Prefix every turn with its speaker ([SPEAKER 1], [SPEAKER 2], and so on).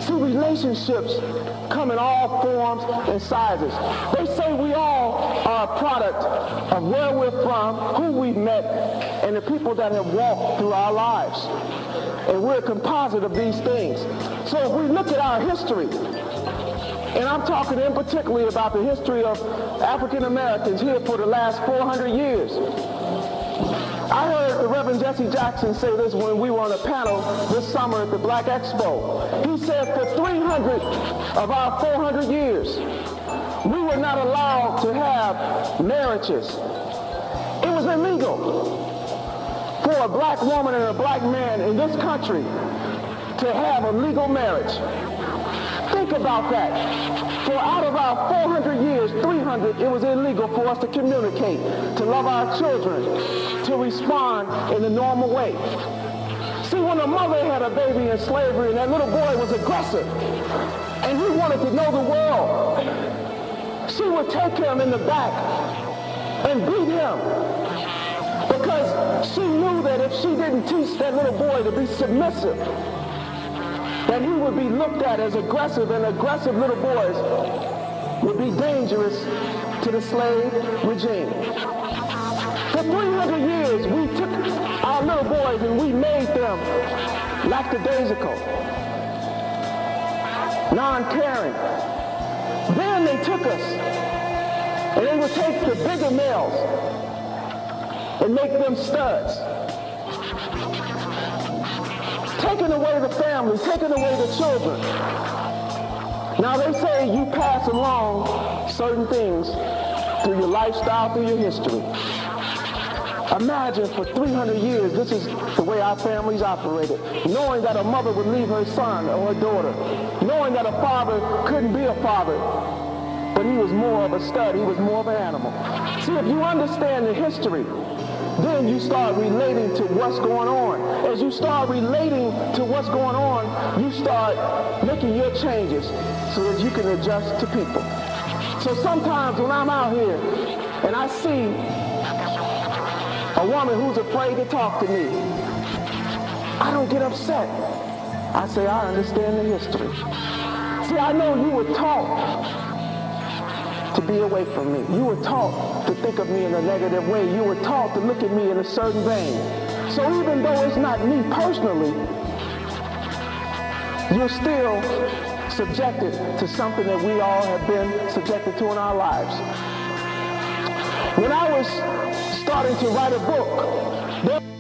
[SPEAKER 1] See, relationships come in all forms and sizes. They say we all are a product of where we're from, who we've met, and the people that have walked through our lives. And we're a composite of these things. So if we look at our history, and I'm talking in particular about the history of African Americans here for the last 400 years. I heard the Reverend Jesse Jackson say this when we were on a panel this summer at the Black Expo. He said for 300 of our 400 years, we were not allowed to have marriages. It was illegal for a black woman and a black man in this country to have a legal marriage. Think about that. For out of our 400 years, 300, it was illegal for us to communicate, to love our children, to respond in the normal way. See, when a mother had a baby in slavery and that little boy was aggressive and he wanted to know the world, she would take him in the back and beat him because she knew that if she didn't teach that little boy to be submissive, that he would be looked at as aggressive, and aggressive little boys would be dangerous to the slave regime. For 300 years, we took our little boys and we made them lackadaisical, non-caring. Then they took us and they would take the bigger males and make them studs. Taking away the family, taking away the children. Now they say you pass along certain things through your lifestyle, through your history. Imagine for 300 years, this is the way our families operated. Knowing that a mother would leave her son or her daughter. Knowing that a father couldn't be a father, but he was more of a stud, he was more of an animal. See, if you understand the history, then you start relating to what's going on. As you start relating to what's going on, you start making your changes so that you can adjust to people. So sometimes when I'm out here and I see a woman who's afraid to talk to me, I don't get upset. I say, I understand the history. See, I know you were taught to be away from me. You were taught to think of me in a negative way. You were taught to look at me in a certain vein. So even though it's not me personally, you're still subjected to something that we all have been subjected to in our lives. When I was starting to write a book,